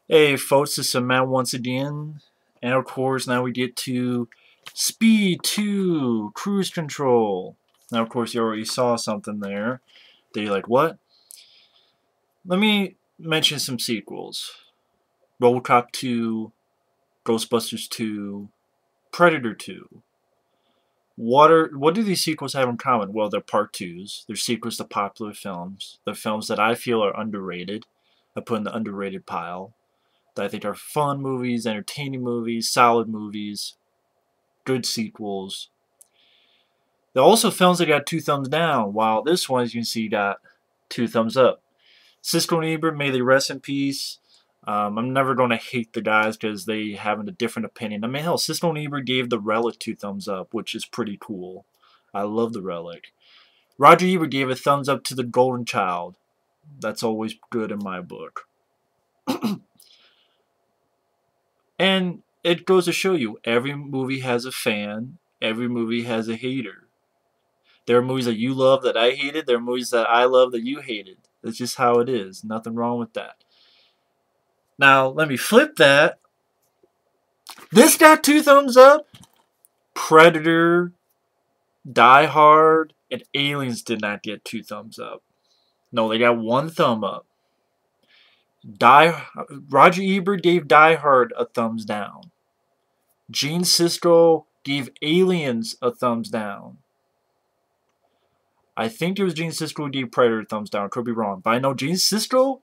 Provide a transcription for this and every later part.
Hey folks, this is Matt once again, and of course now we get to Speed 2, Cruise Control. Now of course you already saw something there that you're like, what? Let me mention some sequels. Robocop 2, Ghostbusters 2, Predator 2. What do these sequels have in common? Well, they're part 2s. They're sequels to popular films. They're films that I feel are underrated. I put in the underrated pile. That I think are fun movies, entertaining movies, solid movies, good sequels. They're also films that got 2 thumbs down, while this one, as you can see, got 2 thumbs up. Siskel and Ebert, may they rest in peace. I'm never going to hate the guys because they have a different opinion. I mean, hell, Siskel and Ebert gave The Relic 2 thumbs up, which is pretty cool. I love The Relic. Roger Ebert gave a thumbs up to The Golden Child. That's always good in my book. And it goes to show you, every movie has a fan, every movie has a hater. There are movies that you love that I hated, there are movies that I love that you hated. That's just how it is. Nothing wrong with that. Now, let me flip that. This got 2 thumbs up. Predator, Die Hard, and Aliens did not get 2 thumbs up. No, they got 1 thumb up. Roger Ebert gave Die Hard a thumbs down. Gene Siskel gave Aliens a thumbs down. I think it was Gene Siskel who gave Predator a thumbs down. Could be wrong. But I know Gene Siskel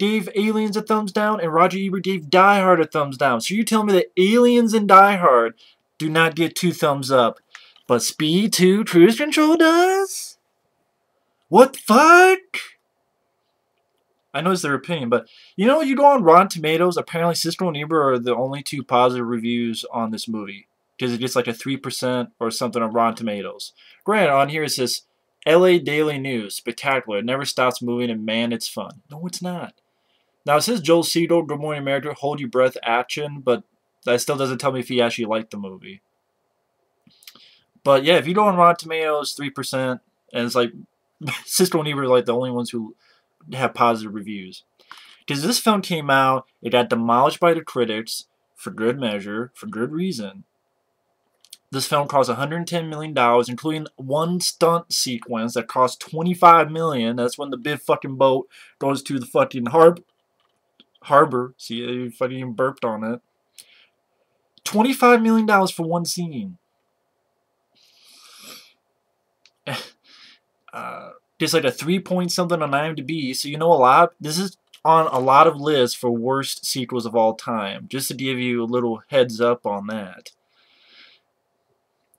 gave Aliens a thumbs down and Roger Ebert gave Die Hard a thumbs down. So you're telling me that Aliens and Die Hard do not get 2 thumbs up, but Speed 2 Cruise Control does? What the fuck? I know it's their opinion, but you know, you go on Rotten Tomatoes, apparently Siskel and Ebert are the only 2 positive reviews on this movie. Because it gets like a 3% or something on Rotten Tomatoes. Granted, on here it says, LA Daily News, spectacular, it never stops moving, and man, it's fun. No, it's not. Now, it says Joel Siegel, Good Morning America, Hold Your Breath, action, but that still doesn't tell me if he actually liked the movie. But yeah, if you go on Rotten Tomatoes, 3%, and it's like, Siskel and Ebert are like the only ones who have positive reviews. Because this film came out, it got demolished by the critics, for good measure, for good reason. This film cost $110 million, including one stunt sequence that cost $25 million. That's when the big fucking boat goes to the fucking harbor. See, you fucking burped on it. $25 million for one scene. Just like a 3 point something on IMDb, so you know a lot. This is on a lot of lists for worst sequels of all time, just to give you a little heads up on that.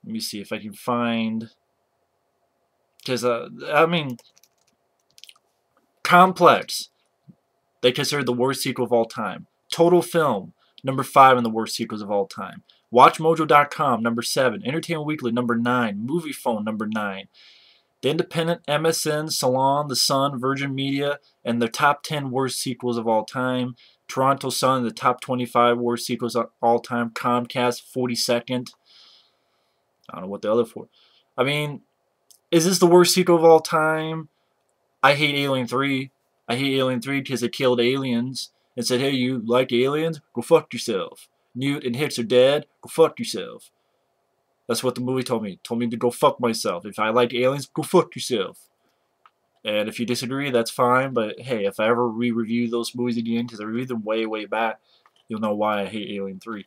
Let me see if I can find, because I mean, Complex, they consider the worst sequel of all time. Total Film, number 5 in the worst sequels of all time. WatchMojo.com, number 7. Entertainment Weekly, number 9. Movie Phone, number 9. The Independent, MSN, Salon, The Sun, Virgin Media, and the top 10 worst sequels of all time. Toronto Sun, the top 25 worst sequels of all time. Comcast, 42nd. I don't know what the other 4. I mean, is this the worst sequel of all time? I hate Alien 3. I hate Alien 3 because it killed aliens and said, hey, you like aliens? Go fuck yourself. Newt and Hicks are dead? Go fuck yourself. That's what the movie told me. It told me to go fuck myself. If I like aliens, go fuck yourself. And if you disagree, that's fine. But hey, if I ever re-review those movies again, because I reviewed them way, way back, you'll know why I hate Alien 3.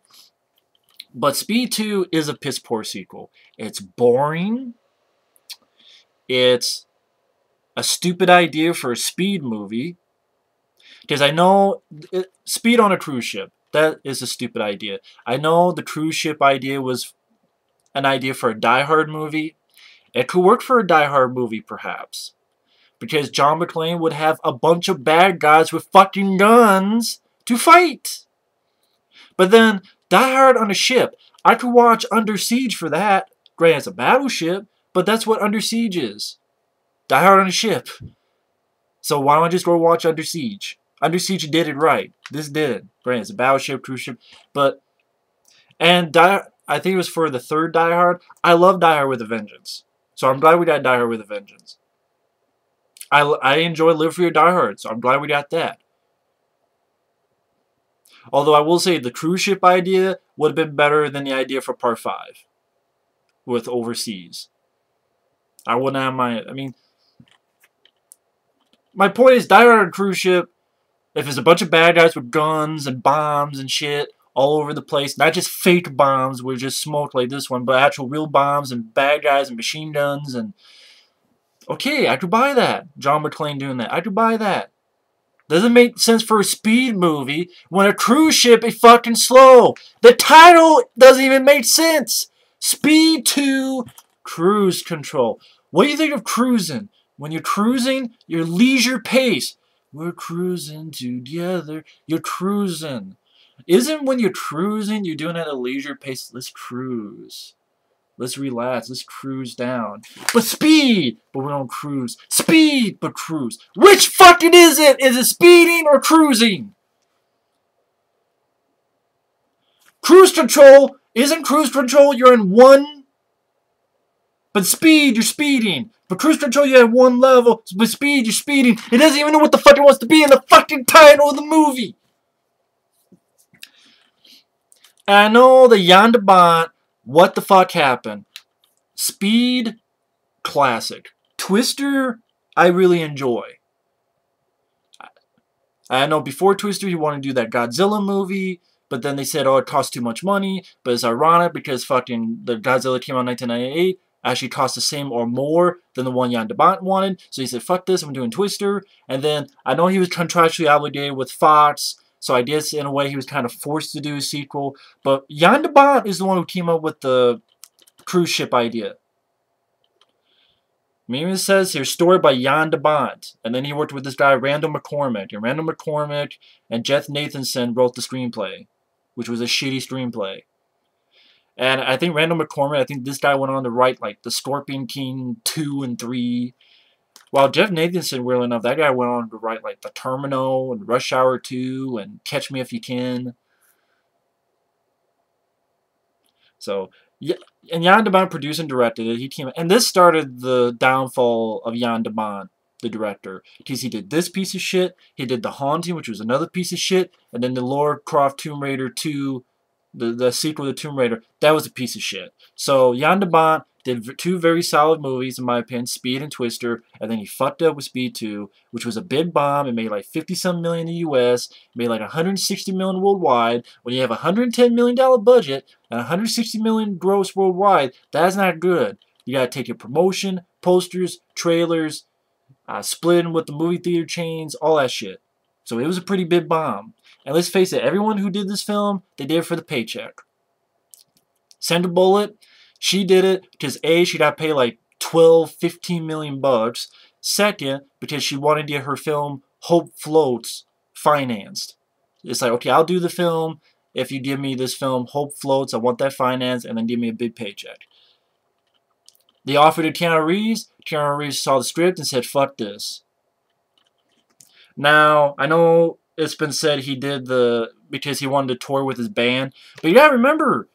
But Speed 2 is a piss poor sequel. It's boring. It's a stupid idea for a Speed movie. Because I know Speed on a cruise ship, that is a stupid idea. I know the cruise ship idea was an idea for a Die Hard movie. It could work for a Die Hard movie, perhaps. Because John McClane would have a bunch of bad guys with fucking guns to fight. But then, Die Hard on a ship. I could watch Under Siege for that. Granted, it's a battleship, but that's what Under Siege is. Die Hard on a ship. So why don't I just go watch Under Siege? Under Siege did it right. This did. Granted, it's a battleship, cruise ship, but... And I think it was for the 3rd Die Hard. I love Die Hard with a Vengeance. So I'm glad we got Die Hard with a Vengeance. I enjoy Live Free or Die Hard, so I'm glad we got that. Although I will say the cruise ship idea would have been better than the idea for Part 5 with overseas. I would not mind. I mean, my point is, Die Hard on a cruise ship, if it's a bunch of bad guys with guns and bombs and shit all over the place, not just fake bombs with just smoke like this one, but actual real bombs and bad guys and machine guns and... Okay, I could buy that. John McClane doing that. I could buy that. Doesn't make sense for a speed movie when a cruise ship is fucking slow. The title doesn't even make sense. Speed 2, Cruise Control. What do you think of cruising? When you're cruising, your leisure pace. We're cruising together. You're cruising. Isn't when you're cruising, you're doing it at a leisure pace? Let's cruise. Let's relax. Let's cruise down. But speed! But we don't cruise. Speed! But cruise. Which fucking is it? Is it speeding or cruising? Cruise control isn't cruise control. You're in one. But speed, you're speeding. But cruise control, you're at one level. But speed, you're speeding. It doesn't even know what the fuck it wants to be in the fucking title of the movie. And I know the Jan de Bont. What the fuck happened? Speed, classic. Twister, I really enjoy. I know before Twister, he wanted to do that Godzilla movie, but then they said, oh, it costs too much money. But it's ironic because fucking the Godzilla came out in 1998, actually cost the same or more than the one Jan de Bont wanted. So he said, fuck this, I'm doing Twister. And then I know he was contractually obligated with Fox. So I guess in a way he was kind of forced to do a sequel. But Jan de Bont is the one who came up with the cruise ship idea. Maybe it says here, story by Jan de Bont. And then he worked with this guy, Randall McCormick. And Randall McCormick and Jeff Nathanson wrote the screenplay, which was a shitty screenplay. And I think Randall McCormick, I think this guy went on to write like The Scorpion King 2 and 3. While Jeff Nathanson, weirdly enough, that guy went on to write like The Terminal and Rush Hour 2 and Catch Me If You Can. So, yeah, and Jan de Bont produced and directed it. He came, and this started the downfall of Jan de Bont, the director. Because he did this piece of shit, he did The Haunting, which was another piece of shit, and then the Lara Croft Tomb Raider 2, the sequel to Tomb Raider, that was a piece of shit. So, Jan de Bont did 2 very solid movies, in my opinion, Speed and Twister, and then he fucked up with Speed 2, which was a big bomb. It made like 50-some million in the US, made like 160 million worldwide. When you have a $110 million budget and 160 million gross worldwide, that's not good. You gotta take your promotion, posters, trailers, splitting with the movie theater chains, all that shit. So it was a pretty big bomb. And let's face it, everyone who did this film, they did it for the paycheck. Sandra Bullock, she did it because A, she got paid like 12, 15 million bucks. Second, because she wanted to get her film Hope Floats financed. It's like, okay, I'll do the film if you give me this film Hope Floats. I want that financed, and then give me a big paycheck. They offered it to Keanu Reeves. Keanu Reeves saw the script and said, fuck this. Now, I know it's been said he did because he wanted to tour with his band. But you gotta remember,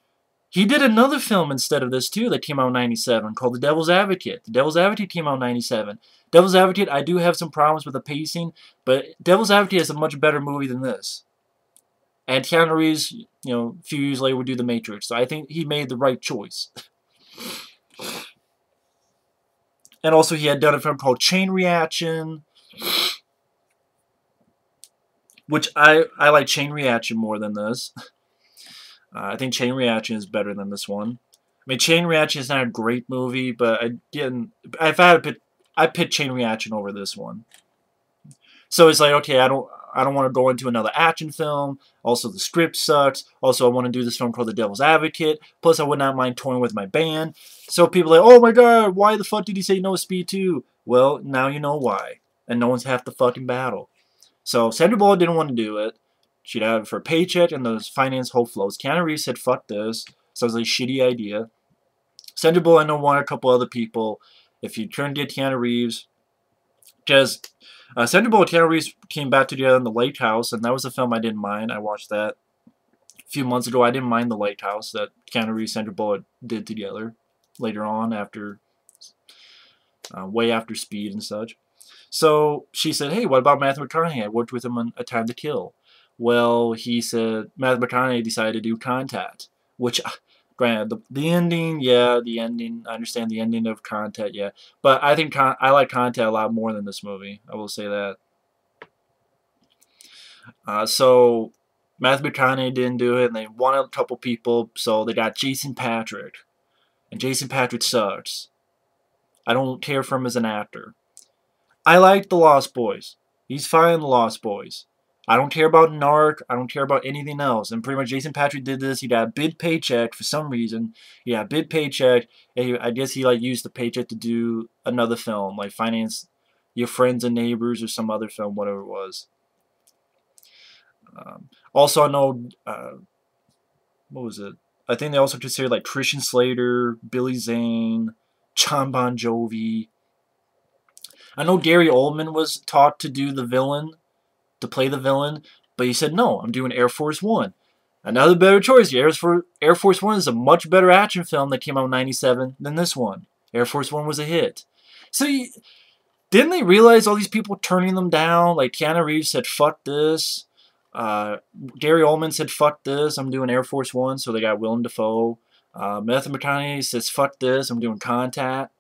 he did another film instead of this, too, that came out in 97, called The Devil's Advocate. The Devil's Advocate came out in 97. Devil's Advocate, I do have some problems with the pacing, but Devil's Advocate is a much better movie than this. And Keanu Reeves, you know, a few years later would do The Matrix, so I think he made the right choice. And also, he had done a film called Chain Reaction, which I like Chain Reaction more than this. I think Chain Reaction is better than this one. I mean, Chain Reaction is not a great movie, but if I had to pick, I pick Chain Reaction over this one. So it's like, okay, I don't want to go into another action film. Also, the script sucks. Also, I want to do this film called The Devil's Advocate. Plus, I would not mind touring with my band. So people are like, oh my god, why the fuck did he say no to Speed 2? Well, now you know why. And no one's half the fucking battle. So Sandra Bullock didn't want to do it. She'd have it for a paycheck and those finance Hope Floats. Keanu Reeves said, fuck this. Sounds like a shitty idea. Sandra Bullock, I know, wanted a couple other people. If you turn to Keanu Reeves, because Sandra Bullock and Keanu Reeves came back together in The Lighthouse, and that was a film I didn't mind. I watched that a few months ago. I didn't mind The Lighthouse that Keanu Reeves and Sandra Bullock did together later on, after way after Speed and such. So she said, hey, what about Matthew McConaughey? I worked with him on A Time to Kill. Well, he said Matthew McConaughey decided to do Contact, which, granted, the ending, yeah, the ending. I understand the ending of Contact, yeah, but I think I like Contact a lot more than this movie. I will say that. So Matthew McConaughey didn't do it, and they wanted a couple people, so they got Jason Patric, and Jason Patric sucks. I don't care for him as an actor. I like The Lost Boys. He's fine in The Lost Boys. I don't care about Narc. I don't care about anything else. And pretty much Jason Patric did this. He got a big paycheck for some reason. Yeah, big paycheck. And I guess he like used the paycheck to do another film, like finance Your Friends and Neighbors or some other film, whatever it was. Also, I know, what was it? I think they also considered like Christian Slater, Billy Zane, John Bon Jovi. I know Gary Oldman was taught to do the villain, to play the villain, but he said, no, I'm doing Air Force One. Another better choice. Air Force One is a much better action film that came out in '97 than this one. Air Force One was a hit. So, didn't they realize all these people turning them down? Like, Keanu Reeves said, fuck this. Gary Oldman said, fuck this, I'm doing Air Force One, so they got Willem Dafoe. Matthew McConaughey says, fuck this, I'm doing Contact.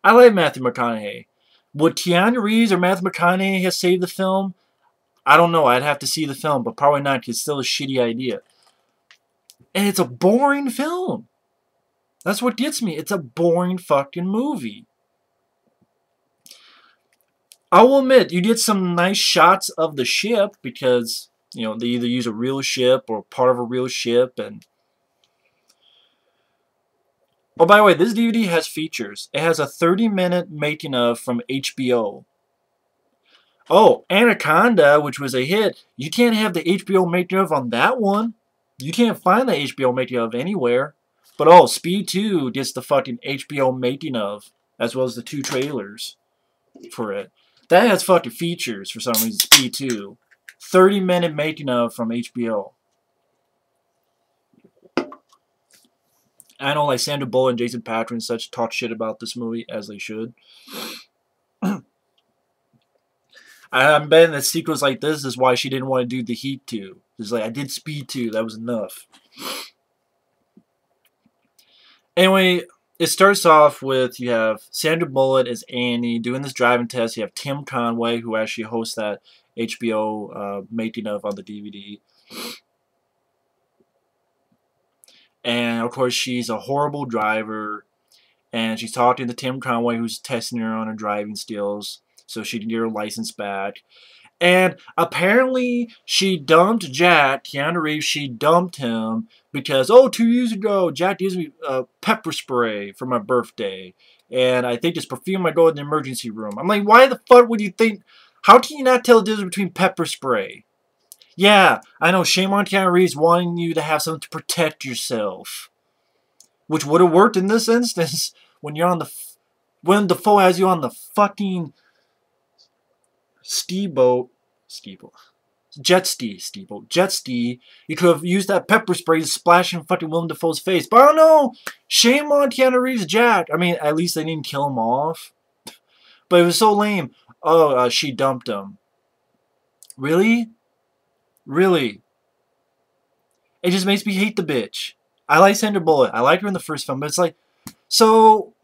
I like Matthew McConaughey. Would Keanu Reeves or Matthew McConaughey have saved the film? I don't know. I'd have to see the film, but probably not because it's still a shitty idea. And it's a boring film. That's what gets me. It's a boring fucking movie. I will admit, you get some nice shots of the ship because, you know, they either use a real ship or part of a real ship. And oh, by the way, this DVD has features. It has a 30-minute making of from HBO. Oh, Anaconda, which was a hit. You can't have the HBO making of on that one. You can't find the HBO making of anywhere. But oh, Speed 2 gets the fucking HBO making of, as well as the 2 trailers for it. That has fucking features for some reason, Speed 2. 30-minute making of from HBO. I know like Sandra Bullock and Jason Patric and such talk shit about this movie, as they should. I'm betting that sequels like this is why she didn't want to do the Heat 2. It's like, I did Speed 2, that was enough. Anyway, it starts off with, you have Sandra Bullock as Annie doing this driving test. You have Tim Conway, who actually hosts that HBO making of on the DVD. And, of course, she's a horrible driver. And she's talking to Tim Conway, who's testing her on her driving skills so she can get her license back. And apparently she dumped Jack, Keanu Reeves, she dumped him because, oh, 2 years ago, Jack gives me pepper spray for my birthday. And I think it's perfume I go in the emergency room. I'm like, why the fuck would you think, how can you not tell the difference between pepper spray? Yeah, I know, shame on Keanu Reeves wanting you to have something to protect yourself. Which would have worked in this instance when you're on the, when Dafoe has you on the fucking jet ski, you could have used that pepper spray to splash in fucking Willem Dafoe's face. But I don't know, shame on Keanu Reeves' Jack. I mean, at least they didn't kill him off. But it was so lame. Oh, she dumped him. Really? Really? It just makes me hate the bitch. I like Sandra Bullock. I liked her in the first film, but it's like, so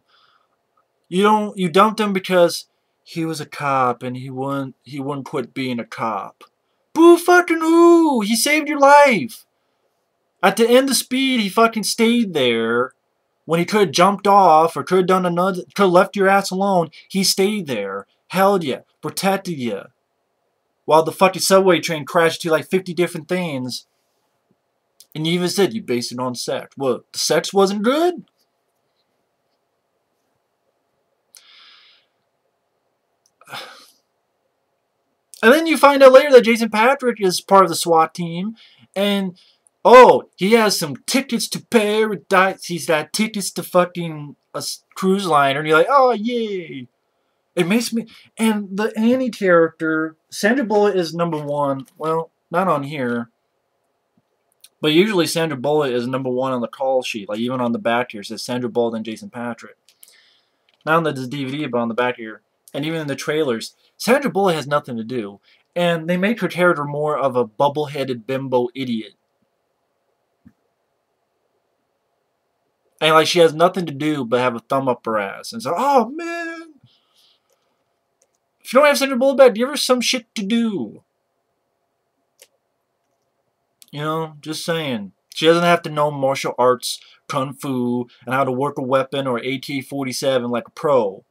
you dumped him because he was a cop and he wouldn't quit being a cop. Boo fucking who? He saved your life. At the end of Speed, he fucking stayed there when he could have jumped off or could have done another, could have left your ass alone. He stayed there, held you, protected you, while the fucking subway train crashed to like 50 different things. And you even said you based it on sex. What? The sex wasn't good? And then you find out later that Jason Patric is part of the SWAT team. And, oh, he has some tickets to paradise. He's got tickets to fucking a cruise liner. And you're like, oh, yay. It makes me... And the Annie character, Sandra Bullock is #1. Well, not on here. But usually Sandra Bullock is #1 on the call sheet. Like, even on the back here, it says Sandra Bullock and Jason Patric. Not on the DVD, but on the back here. And even in the trailers, Sandra Bullock has nothing to do. And they make her character more of a bubble-headed bimbo idiot. And like she has nothing to do but have a thumb up her ass. And so, oh man, if you don't have Sandra Bullock back, give her some shit to do. You know, just saying. She doesn't have to know martial arts, kung fu, and how to work a weapon or AK-47 like a pro.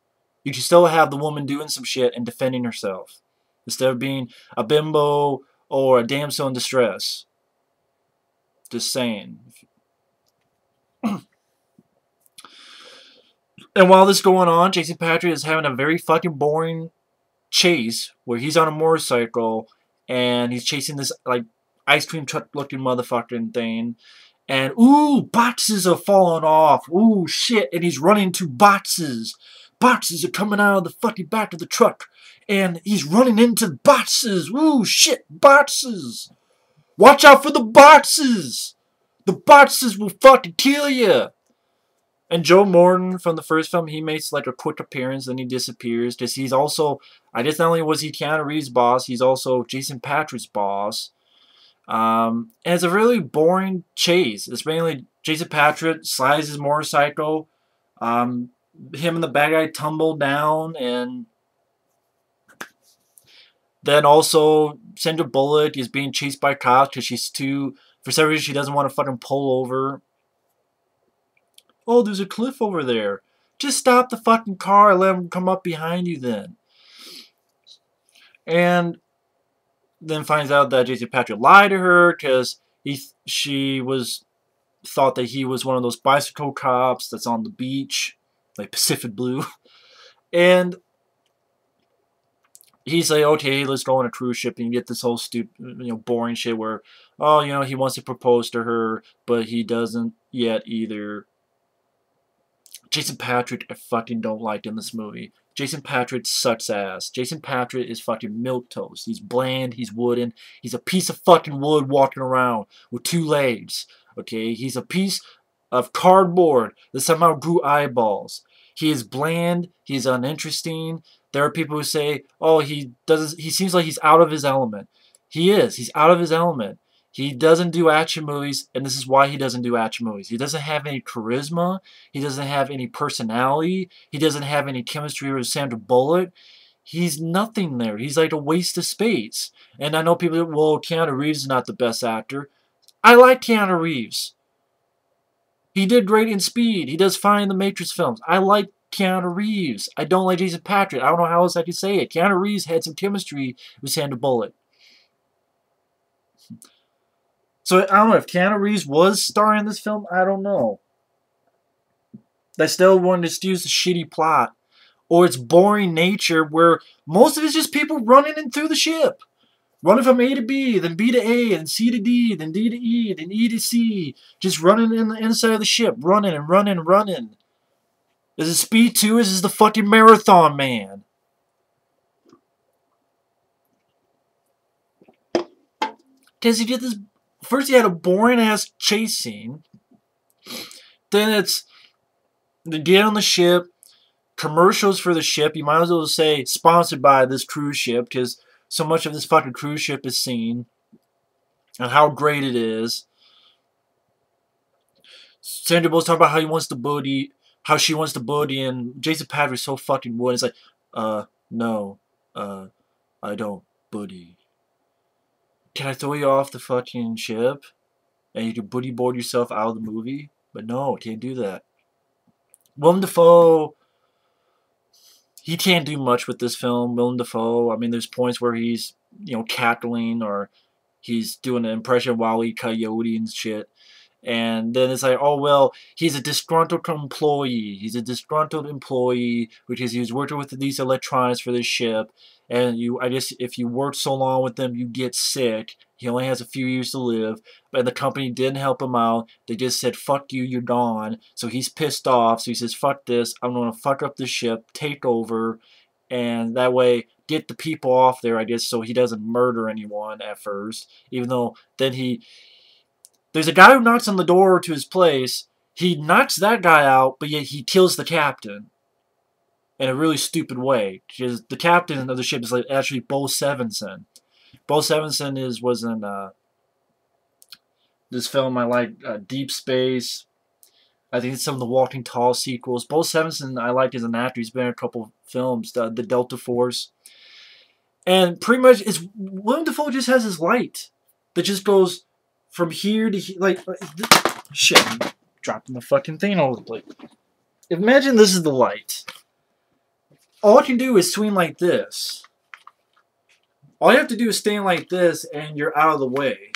You can still have the woman doing some shit and defending herself, instead of being a bimbo or a damsel in distress. Just saying. And while this is going on, Jason Patric is having a very fucking boring chase where he's on a motorcycle and he's chasing this like ice cream truck looking motherfucking thing. And ooh, boxes are falling off. Ooh, shit. And he's running to boxes. Boxes are coming out of the fucking back of the truck. And he's running into boxes. Ooh, shit, boxes. Watch out for the boxes. The boxes will fucking kill you. And Joe Morton from the first film, he makes like a quick appearance, then he disappears. Because he's also, I guess not only was he Keanu Reeves' boss, he's also Jason Patric's boss. And it's a really boring chase. It's mainly Jason Patric slides his motorcycle. Him and the bad guy tumble down. And then also Sandra Bullock is being chased by cops because she's too, for some reason she doesn't want to fucking pull over. Oh, there's a cliff over there. Just stop the fucking car and let him come up behind you then. And then finds out that Jason Patric lied to her because she thought that he was one of those bicycle cops that's on the beach, like Pacific Blue. And he's like, okay, let's go on a cruise ship, and you get this whole stupid, boring shit where, oh, he wants to propose to her, but he doesn't yet either. Jason Patric, I fucking don't like in this movie. Jason Patric sucks ass. Jason Patric is fucking milquetoast. He's bland, he's wooden, he's a piece of fucking wood walking around with 2 legs. Okay, he's a piece of cardboard that somehow grew eyeballs. He is bland, he's uninteresting. There are people who say, oh, he seems like he's out of his element. He is, he's out of his element. He doesn't do action movies, and this is why he doesn't do action movies. He doesn't have any charisma. He doesn't have any personality. He doesn't have any chemistry with Sandra Bullock. He's nothing there. He's like a waste of space. And I know people say, well, Keanu Reeves is not the best actor. I like Keanu Reeves. He did great in Speed. He does fine in the Matrix films. I like Keanu Reeves. I don't like Jason Patric. I don't know how else I can say it. Keanu Reeves had some chemistry with Sandra Bullock. So, I don't know, if Keanu Reeves was starring in this film, I don't know. They still want to excuse the shitty plot. Or its boring nature, where most of it's just people running in through the ship. Running from A to B, then B to A, then C to D, then D to E, then E to C. Just running in the inside of the ship. Running and running and running. Is it Speed 2? Is this the fucking Marathon Man? Because he did this... First, he had a boring-ass chase scene. Then it's to get on the ship, commercials for the ship. You might as well say sponsored by this cruise ship, because so much of this fucking cruise ship is seen. And how great it is. Sandra Bullock's talking about how he wants to booty, how she wants to booty, and Jason Patric's so fucking wood. It's like, no, I don't booty. Can I throw you off the fucking ship? And you can booty board yourself out of the movie? But no, can't do that. Willem Dafoe, he can't do much with this film. Willem Dafoe, I mean, there's points where he's, cackling, or he's doing an impression of Wile E. Coyote and shit. And then it's like, oh, well, he's a disgruntled employee. He's a disgruntled employee because he was working with these electronics for this ship. And I guess if you work so long with them, you get sick. He only has a few years to live. And the company didn't help him out. They just said, fuck you, you're gone. So he's pissed off. So he says, fuck this. I'm going to fuck up the ship, take over. And that way, get the people off there, I guess, so he doesn't murder anyone at first. Even though then there's a guy who knocks on the door to his place. He knocks that guy out, but yet he kills the captain. In a really stupid way. Because the captain of the ship is like actually Bo Sevenson. Bo Sevenson was in this film I like, Deep Space. I think it's some of the Walking Tall sequels. Bo Sevenson I liked as an actor. He's been in a couple films, the Delta Force. And pretty much, Willem Dafoe just has his light that just goes from here to here. Like shit, I'm dropping the fucking thing all over the place. Imagine this is the light. All I can do is swing like this. All you have to do is stand like this, and you're out of the way.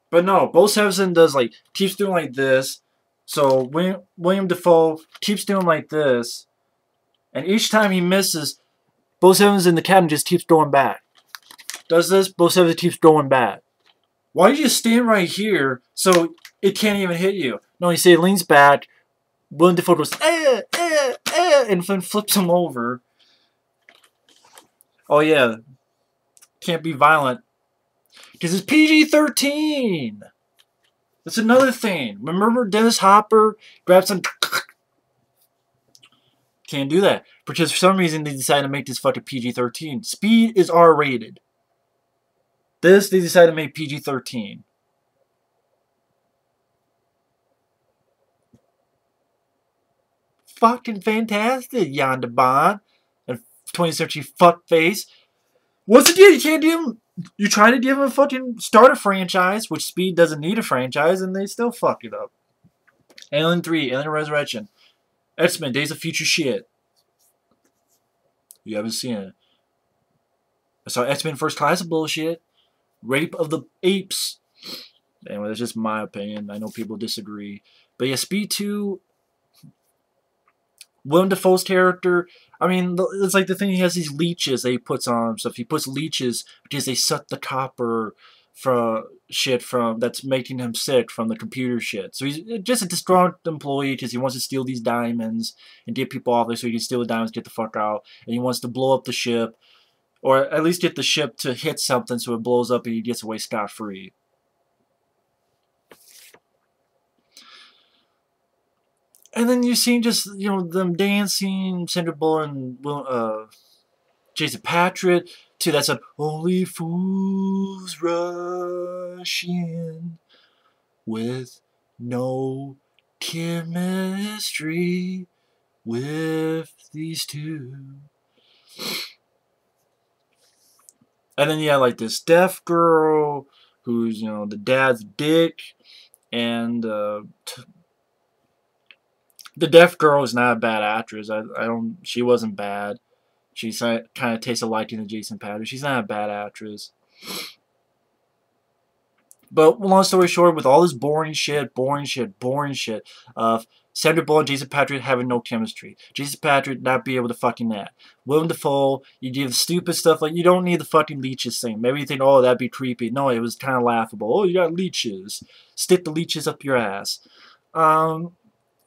But no, Bo Sevenson does like keeps doing like this. So Willem Dafoe keeps doing like this, and each time he misses, Bo Sevenson in the cabin just keeps throwing back. Does this? Bo Sevenson keeps throwing back. Why do you just stand right here so it can't even hit you? No, you see it leans back. Willem Dafoe goes, and then flips him over. Oh yeah, can't be violent because it's PG-13. That's another thing. Remember Dennis Hopper grabbed some. Can't do that because for some reason they decided to make this fucking PG-13. Speed is R-rated. This they decided to make PG-13. Fucking fantastic, Jan de Bont and 20th century fuckface. Once again, you can't give him. You try to give him a fucking start a franchise, which Speed doesn't need a franchise, and they still fuck it up. Alien 3, Alien Resurrection, X-Men, Days of Future shit. You haven't seen it. I saw X-Men First Class of bullshit. Rape of the Apes. Anyway, that's just my opinion. I know people disagree. But yeah, Speed 2, Willem Dafoe's character, I mean, it's like the thing, he has these leeches that he puts on himself. He puts leeches because they suck the copper from that's making him sick from the computer shit. So he's just a distraught employee because he wants to steal these diamonds and get people off there so he can steal the diamonds, get the fuck out. And he wants to blow up the ship, or at least get the ship to hit something so it blows up and he gets away scot-free. And then you see just, you know, them dancing, Sandra Bullock and Jason Patric, to that song, Only Fools Rush In with no chemistry with these two. And then you have like this deaf girl who's, you know, the dad's dick, and the deaf girl is not a bad actress. She wasn't bad. She kind of tastes alike in the Jason Patric. She's not a bad actress. But long story short, with all this boring shit of Sandra Bullock and Jason Patric having no chemistry. Jason Patric not be able to fucking act. Willem Dafoe, you give stupid stuff like, you don't need the fucking leeches thing. Maybe you think, oh, that'd be creepy. No, it was kind of laughable. Oh, you got leeches. Stick the leeches up your ass.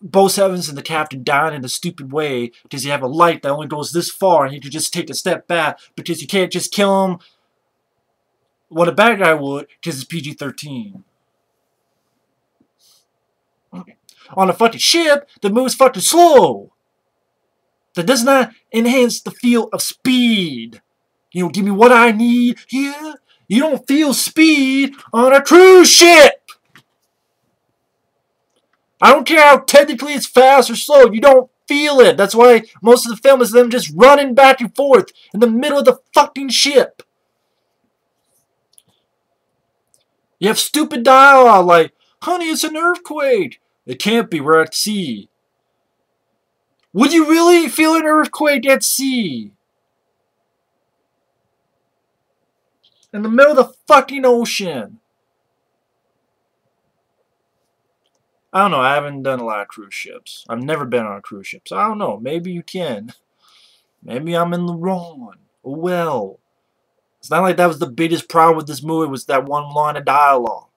Bo Sevenson and the captain died in a stupid way because you have a light that only goes this far and you can just take a step back because you can't just kill him what a bad guy would because it's PG-13. On a fucking ship that moves fucking slow. That does not enhance the feel of speed. You know, give me what I need here. You don't feel speed on a cruise ship. I don't care how technically it's fast or slow. You don't feel it. That's why most of the film is them just running back and forth in the middle of the fucking ship. You have stupid dialogue like, honey, it's an earthquake. It can't be. We're at sea. Would you really feel an earthquake at sea? In the middle of the fucking ocean. I don't know. I haven't done a lot of cruise ships. I've never been on a cruise ship. So I don't know. Maybe you can. Maybe I'm in the wrong. Oh well. It's not like that was the biggest problem with this movie, was that one line of dialogue.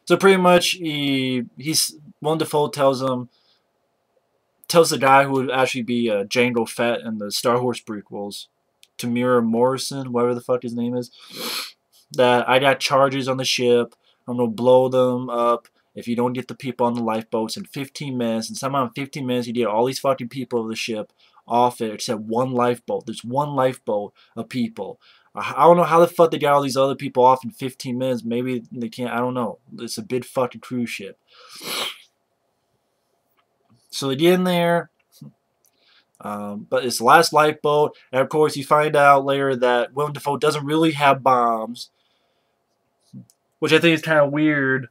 So pretty much, Willem Dafoe tells the guy who would actually be Jango Fett in the Star Wars prequels, Tamira Morrison, whatever the fuck his name is, that I got charges on the ship. I'm going to blow them up if you don't get the people on the lifeboats in 15 minutes. And somehow in 15 minutes you get all these fucking people of the ship off it except one lifeboat. There's one lifeboat of people. I don't know how the fuck they got all these other people off in 15 minutes. Maybe they can't. I don't know. It's a big fucking cruise ship. So they get in there. But it's the last lifeboat. And of course, you find out later that Willem Dafoe doesn't really have bombs. Which I think is kind of weird.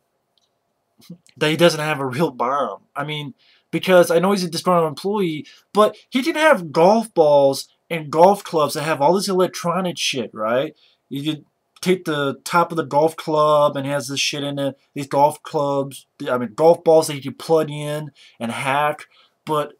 That he doesn't have a real bomb. I mean, because I know he's a disgruntled employee, but he can have golf balls and golf clubs that have all this electronic shit, right? You could take the top of the golf club and it has this shit in it. These golf clubs, I mean, golf balls that you can plug in and hack. But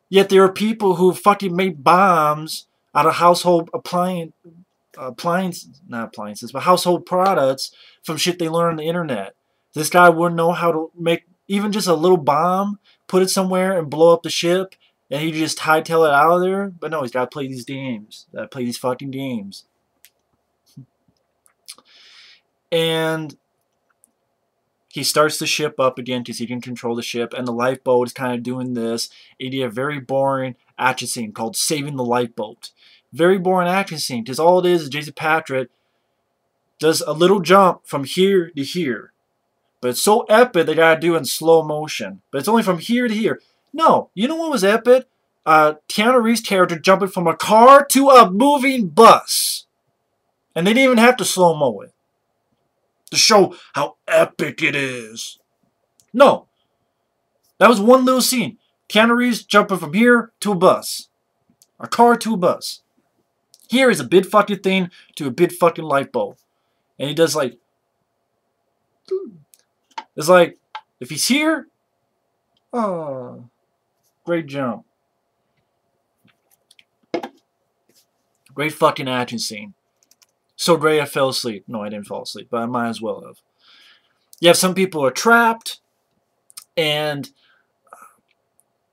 yet there are people who fucking make bombs out of household not appliances, but household products from shit they learn on the internet. This guy wouldn't know how to make even just a little bomb, put it somewhere and blow up the ship, and he just hightail it out of there. But no, he's got to play these games. Got to play these fucking games. And he starts the ship up again because he can control the ship, and the lifeboat is kind of doing this. It is a very boring action scene called Saving the Lifeboat. Very boring action scene because all it is Jason Patric does a little jump from here to here. But it's so epic they gotta do it in slow motion. But it's only from here to here. No, you know what was epic? Keanu Reeves' character jumping from a car to a moving bus. And they didn't even have to slow-mo it. To show how epic it is. No. That was one little scene. Keanu Reeves jumping from here to a bus. A car to a bus. Here is a big fucking thing to a big fucking lifeboat. And he does like... It's like, if he's here, oh, great jump. Great fucking action scene. So great I fell asleep. No, I didn't fall asleep, but I might as well have. You have some people are trapped, and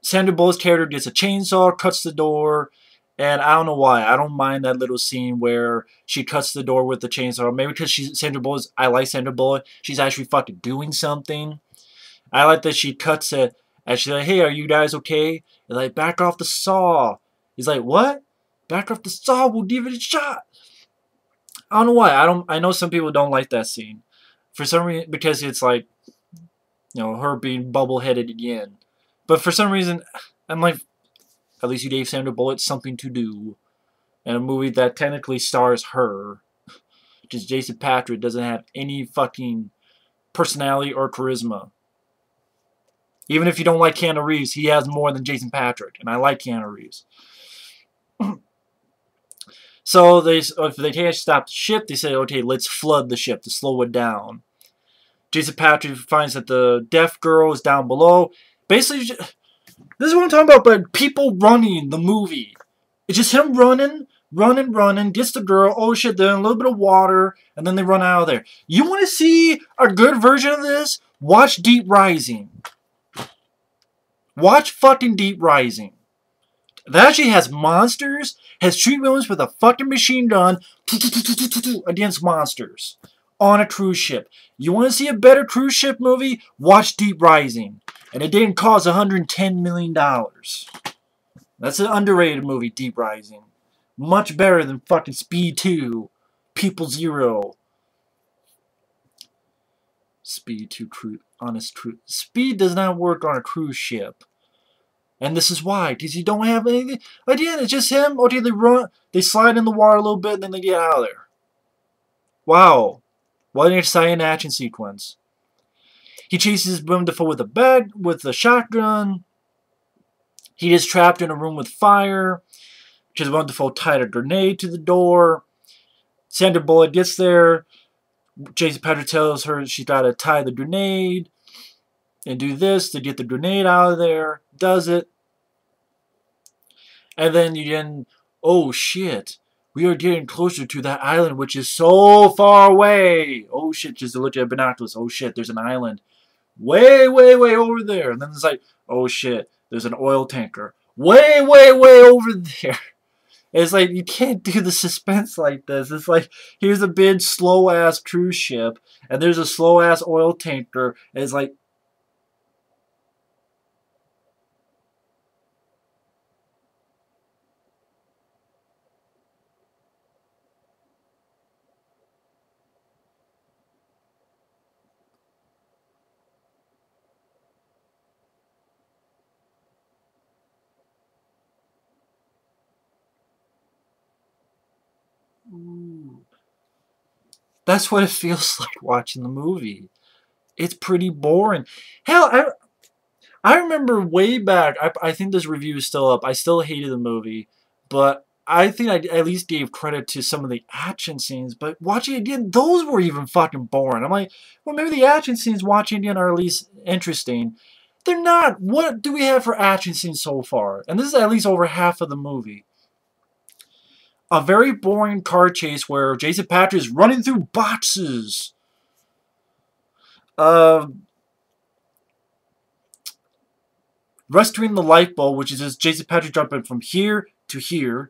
Sandra Bullock's character gets a chainsaw, cuts the door, and I don't know why. I don't mind that little scene where she cuts the door with the chainsaw. Maybe because she's Sandra Bullock. I like Sandra Bullock. She's actually fucking doing something. I like that she cuts it and she's like, "Hey, are you guys okay?" And like, "Back off the saw." He's like, "What? Back off the saw. We'll give it a shot." I don't know why. I know some people don't like that scene for some reason because it's like, you know, her being bubble-headed again. But for some reason, I'm like, at least you gave Sandra Bullock something to do in a movie that technically stars her. Just Jason Patric doesn't have any fucking personality or charisma. Even if you don't like Keanu Reeves, he has more than Jason Patric, and I like Keanu Reeves. So if they can't stop the ship, they say, okay, let's flood the ship to slow it down. Jason Patric finds that the deaf girl is down below. Basically, this is what I'm talking about, but people running the movie. It's just him running, gets the girl, oh shit, they're in a little bit of water, and then they run out of there. You want to see a good version of this? Watch Deep Rising. Watch fucking Deep Rising. That actually has monsters, has street villains with a fucking machine gun against monsters on a cruise ship. You want to see a better cruise ship movie? Watch Deep Rising. And it didn't cost $110 million. That's an underrated movie, Deep Rising. Much better than fucking Speed 2, People Zero. Speed 2, honest cruise. Speed does not work on a cruise ship. And this is why, because you don't have anything. Again, it's just him. Okay, they slide in the water a little bit, and then they get out of there. Wow. What an exciting action sequence. He chases Willem Dafoe with a shotgun. He is trapped in a room with fire, because Willem Dafoe tied a grenade to the door. Sandra Bullock gets there. Jason Patric tells her she's got to tie the grenade and do this to get the grenade out of there. Does it. And then you get, oh shit, we are getting closer to that island which is so far away. Oh shit, just to look at binoculars. Oh shit, there's an island way, way, way over there. And then it's like, oh shit, there's an oil tanker way, way, way over there. It's like, you can't do the suspense like this. It's like, here's a big slow-ass cruise ship, and there's a slow-ass oil tanker, and it's like, That's what it feels like watching the movie. It's pretty boring. Hell, I remember way back, I think this review is still up. I still hated the movie, but I think I at least gave credit to some of the action scenes. But watching it again, those were even fucking boring. I'm like, well, maybe the action scenes watching again are at least interesting. They're not. What do we have for action scenes so far? And this is at least over half of the movie. A very boring car chase where Jason Patric is running through boxes. Rescuing the light bulb, which is just Jason Patric jumping from here to here.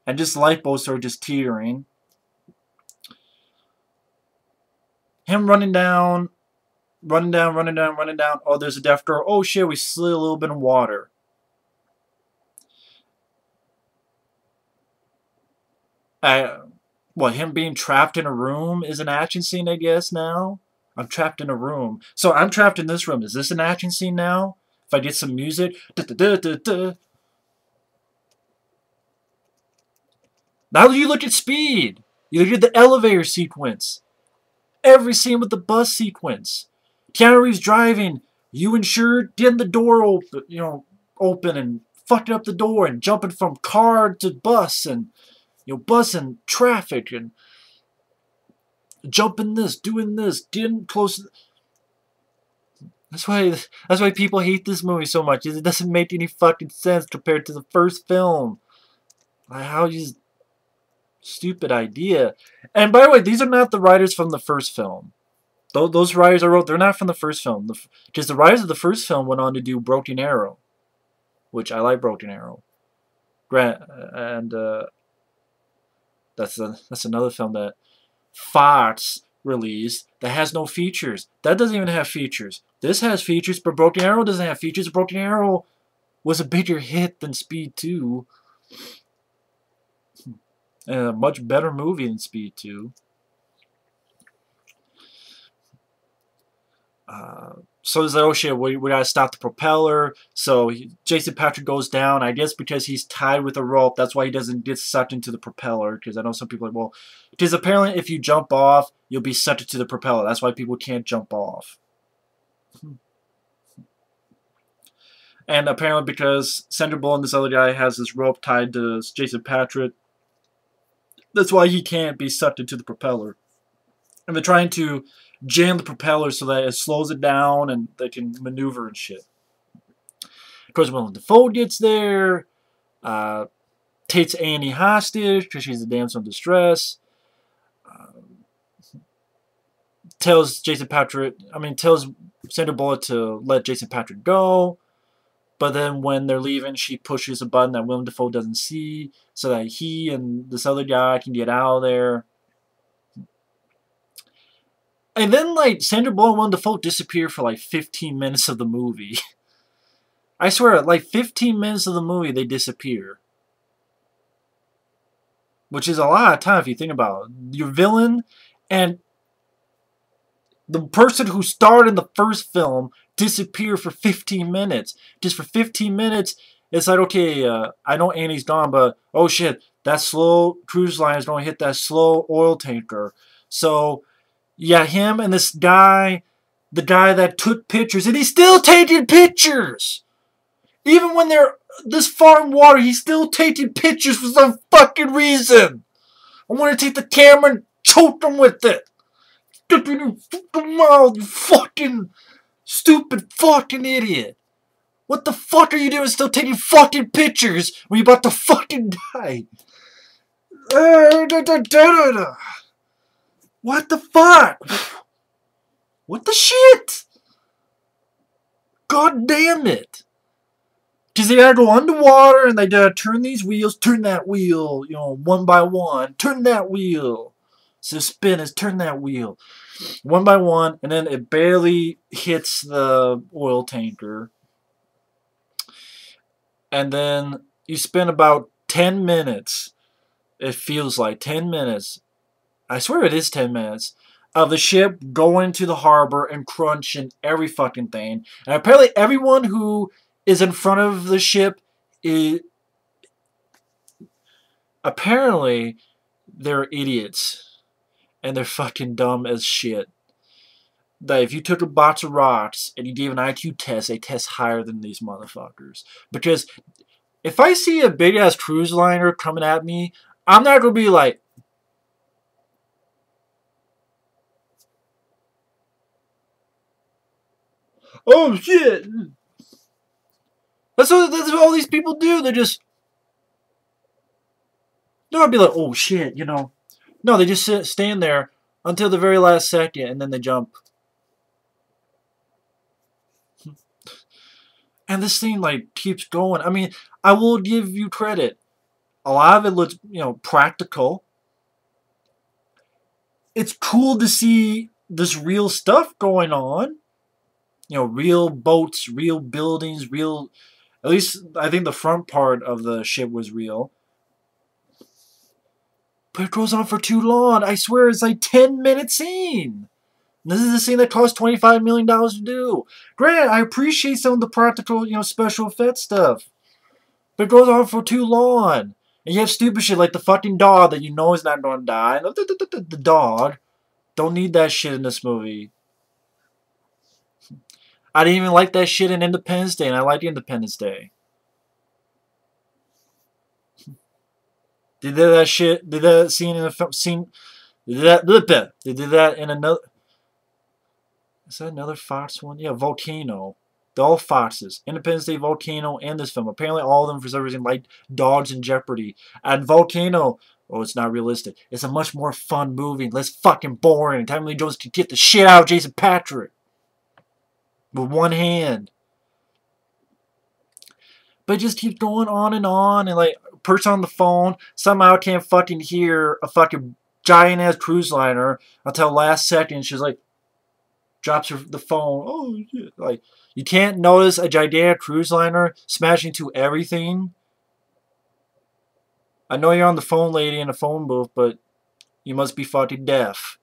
And just light bulbs started just teetering. Him running down. Oh, there's a death door. Oh shit, we slid a little bit of water. What, him being trapped in a room is an action scene, I guess, now? I'm trapped in a room. So I'm trapped in this room. Is this an action scene now? If I get some music. Now you look at Speed. You look at the elevator sequence. Every scene with the bus sequence. Keanu Reeves driving. You insured getting the door open, open and fucking up the door and jumping from car to bus and bus and traffic and jumping this, doing this, getting close. That's why people hate this movie so much. It doesn't make any fucking sense compared to the first film. How you stupid idea. And by the way, these are not the writers from the first film. Those writers they're not from the first film. Because the writers of the first film went on to do Broken Arrow, which I like Broken Arrow. And that's another film that Fox released that has no features. That doesn't even have features. This has features, but Broken Arrow doesn't have features. Broken Arrow was a bigger hit than Speed 2. And a much better movie than Speed 2. So he's like, oh shit, we gotta stop the propeller. So Jason Patric goes down, I guess because he's tied with a rope. That's why he doesn't get sucked into the propeller. Because I know some people are like, well, because apparently if you jump off, you'll be sucked into the propeller. That's why people can't jump off. And apparently because Sandra Bullock and this other guy has this rope tied to Jason Patric, that's why he can't be sucked into the propeller. And they're trying to jam the propeller so that it slows it down and they can maneuver and shit. Of course, when Dafoe gets there, takes Annie hostage because she's a damsel in distress. Tells Sandra Bullock to let Jason Patric go. But then when they're leaving, she pushes a button that Willem Dafoe doesn't see so that he and this other guy can get out of there. And then, Sandra Bullock and Willem Dafoe disappear for, 15 minutes of the movie. I swear, 15 minutes of the movie, they disappear. Which is a lot of time if you think about it. Your villain and the person who starred in the first film disappear for 15 minutes. Just for 15 minutes, it's like, okay, I know Annie's gone, but, oh shit, that slow cruise line is going to hit that slow oil tanker. So, yeah, him and this guy, the guy that took pictures, and he's still taking pictures! Even when they're this far in water, he's still taking pictures for some fucking reason! I want to take the camera and choke him with it! Get in your fucking mouth, you fucking stupid fucking idiot! What the fuck are you doing still taking fucking pictures when you're about to fucking die? What the fuck? What the shit? God damn it. Because they gotta go underwater and they gotta turn these wheels, turn that wheel, one by one. Turn that wheel. So spin is turn that wheel. One by one, and then it barely hits the oil tanker. And then you spend about 10 minutes. It feels like 10 minutes. I swear it is 10 minutes. Of the ship going to the harbor and crunching every fucking thing. And apparently everyone who is in front of the ship is... Apparently they're idiots. and they're fucking dumb as shit. That if you took a box of rocks and you gave an IQ test, they test higher than these motherfuckers. Because if I see a big ass cruise liner coming at me, I'm not gonna be like, oh shit. That's what all these people do. They just, they're gonna be like, oh shit, you know. No, they just stand there until the very last second and then they jump. And this thing like keeps going. I mean, I will give you credit. A lot of it looks, you know, practical. It's cool to see this real stuff going on. You know, real boats, real buildings, real... At least, I think the front part of the ship was real. But it goes on for too long. I swear it's like 10-minute scene. This is the scene that cost $25 million to do. Granted, I appreciate some of the practical, you know, special effects stuff. But it goes on for too long. And you have stupid shit like the fucking dog that you know is not going to die. The dog. Don't need that shit in this movie. I didn't even like that shit in Independence Day, and I like Independence Day. They did that shit. Did that scene in the scene? They did that in another. Is that another Fox one? Yeah, Volcano. They're all Foxes. Independence Day, Volcano, and this film. Apparently, all of them for some reason like dogs in Jeopardy. And Volcano. Oh, it's not realistic. It's a much more fun movie, less fucking boring. Tommy Lee Jones could get the shit out of Jason Patric with one hand. But it just keeps going on, and like, person on the phone somehow can't fucking hear a fucking giant ass cruise liner until last second. She's like, drops the phone. Oh, shit. Like, you can't notice a gigantic cruise liner smashing into everything. I know you're on the phone, lady, in a phone booth, but you must be fucking deaf.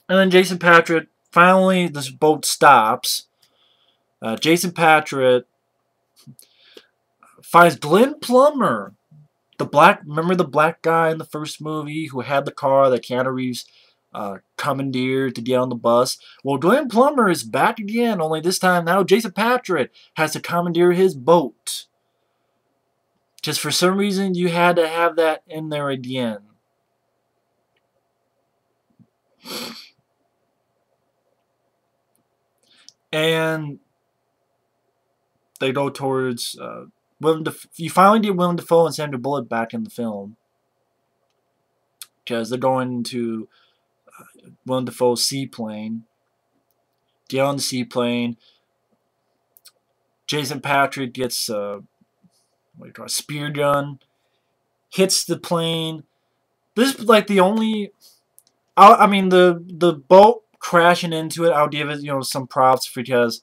And then Jason Patric, finally, this boat stops. Jason Patric finds Glenn Plummer, remember the black guy in the first movie who had the car that Keanu Reeves commandeered to get on the bus? Well, Glenn Plummer is back again, only this time now Jason Patric has to commandeer his boat. Just for some reason, you had to have that in there again. And they go towards Willem Dafoe. You finally get Willem Dafoe and Sandra Bullock back in the film, because they're going to Willem Dafoe's seaplane. Get on the seaplane. Jason Patric gets a spear gun, hits the plane. This is like the only. I mean, the boat crashing into it, I'll give it, you know, some props because,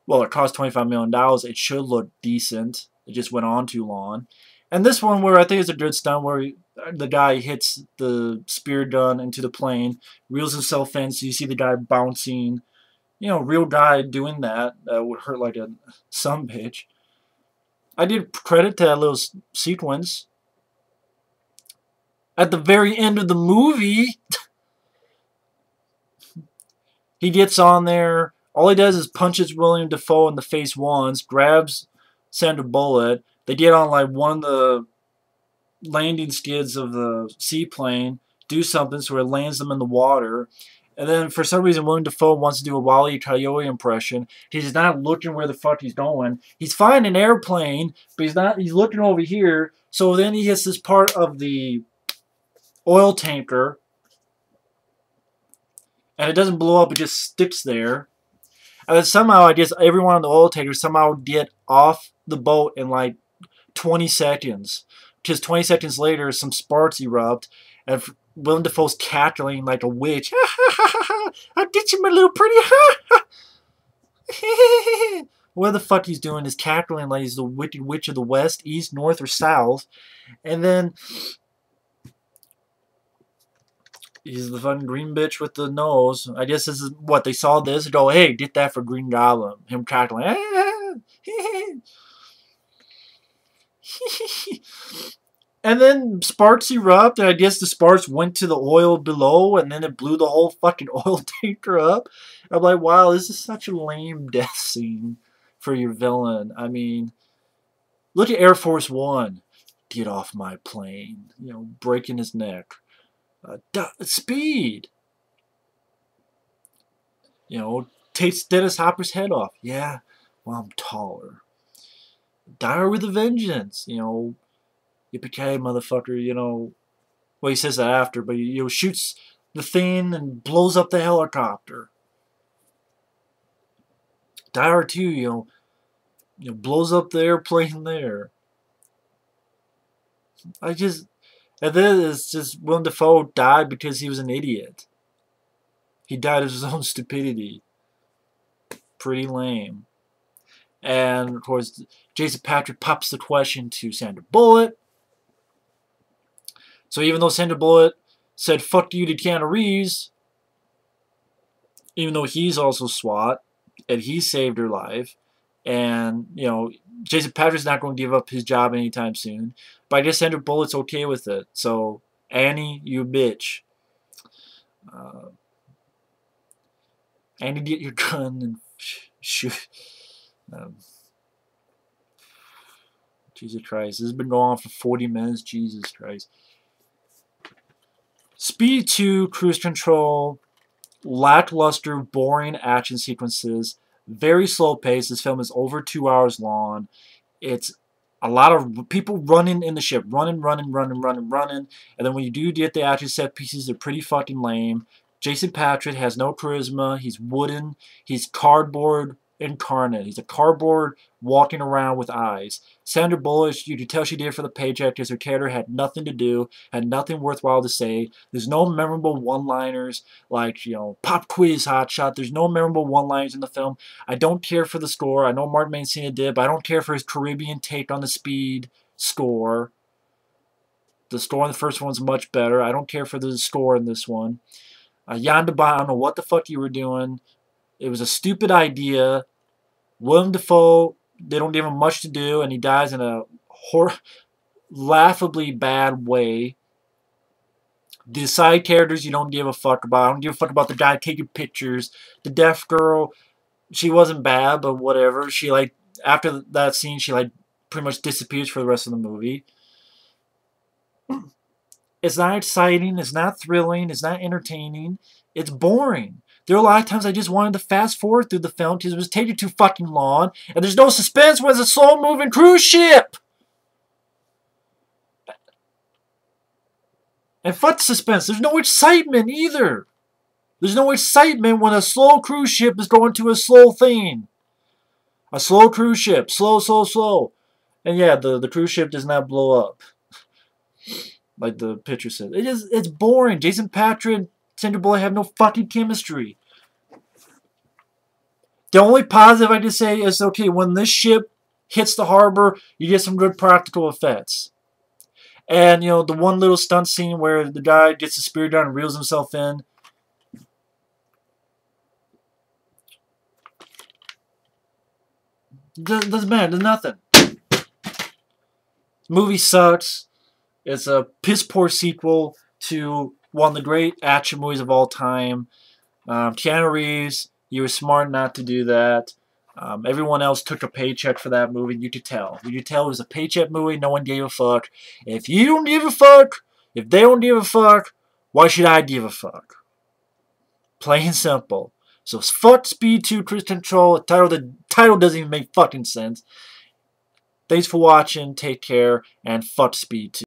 well, it cost $25 million. It should look decent. It just went on too long. And this one, where I think it's a good stunt, where the guy hits the spear gun into the plane, reels himself in, so you see the guy bouncing. You know, real guy doing that. That would hurt like a sumbitch. I did credit to that little sequence. At the very end of the movie, he gets on there. All he does is punches Willem Dafoe in the face once, grabs Sandra Bullock. They get on like one of the landing skids of the seaplane, do something so it lands them in the water. And then for some reason, Willem Dafoe wants to do a Wile E. Coyote impression. He's not looking where the fuck he's going. He's flying an airplane, but he's looking over here. So then he hits this part of the oil tanker. And it doesn't blow up, it just sticks there. And then somehow, I guess everyone on the oil tanker somehow get off the boat in like 20 seconds. Because 20 seconds later, some sparks erupt. And Willem Dafoe's cackling like a witch. I'll get you, my little pretty. What the fuck he's doing is cackling like he's the wicked witch of the west, east, north, or south. And then he's the fun green bitch with the nose. I guess this is what they saw this and go, hey, get that for Green Goblin. Him cackling. And then sparks erupt, and I guess the sparks went to the oil below, and then it blew the whole fucking oil tanker up. I'm like, wow, this is such a lame death scene for your villain. I mean, look at Air Force One. Get off my plane. You know, breaking his neck. Speed. You know, takes Dennis Hopper's head off. Yeah, well, I'm taller. Die Hard with a Vengeance. You know, yippee-ki-yay, motherfucker. You know, well, he says that after, but he, you know, shoots the thing and blows up the helicopter. Die Hard 2, you know, blows up the airplane there. And then it's just Willem Dafoe died because he was an idiot. He died of his own stupidity. Pretty lame. And, of course, Jason Patric pops the question to Sandra Bullock. So even though Sandra Bullock said, fuck you to Keanu Reeves, even though he's also SWAT, and he saved her life, and, you know, Jason Patric's not going to give up his job anytime soon, but I guess Sandra Bullock's okay with it. So, Annie, you bitch. Annie, get your gun and shoot. Jesus Christ. This has been going on for 40 minutes. Jesus Christ. Speed 2, Cruise Control, lackluster, boring action sequences, very slow pace. This film is over 2 hours long. It's a lot of people running in the ship. Running. And then when you do get the action set pieces, they're pretty fucking lame. Jason Patric has no charisma. He's wooden. He's cardboard incarnate. He's a cardboard walking around with eyes. Sandra Bullock, you could tell she did it for the paycheck because her character had nothing to do, had nothing worthwhile to say. There's no memorable one-liners like, you know, pop quiz, hotshot. There's no memorable one-liners in the film. I don't care for the score. I know Martin Mancini did, but I don't care for his Caribbean take on the Speed score. The score in the first one's much better. I don't care for the score in this one. Jan de Bont, I don't know what the fuck you were doing. It was a stupid idea. Willem Dafoe, they don't give him much to do, and he dies in a laughably bad way. The side characters you don't give a fuck about. I don't give a fuck about the guy taking pictures. The deaf girl, she wasn't bad, but whatever. She, like, after that scene, she, like, pretty much disappears for the rest of the movie. It's not exciting. It's not thrilling. It's not entertaining. It's boring. There are a lot of times I just wanted to fast forward through the film because it was taking too fucking long, and there's no suspense when it's a slow-moving cruise ship. And fuck suspense. There's no excitement either. There's no excitement when a slow cruise ship is going to a slow thing. A slow cruise ship. Slow. And yeah, the cruise ship does not blow up. Like the picture says. It's boring. Jason Patric, Sandra Bullock have no fucking chemistry. The only positive I can say is, okay, when this ship hits the harbor, you get some good practical effects. And, you know, the one little stunt scene where the guy gets the spear down and reels himself in. Doesn't matter. There's nothing. This movie sucks. It's a piss-poor sequel to one of the great action movies of all time. Keanu Reeves, you were smart not to do that. Everyone else took a paycheck for that movie. You could tell. You could tell it was a paycheck movie. No one gave a fuck. If you don't give a fuck, if they don't give a fuck, why should I give a fuck? Plain and simple. So fuck Speed 2 Cruise Control. The title doesn't even make fucking sense. Thanks for watching. Take care. And fuck Speed 2.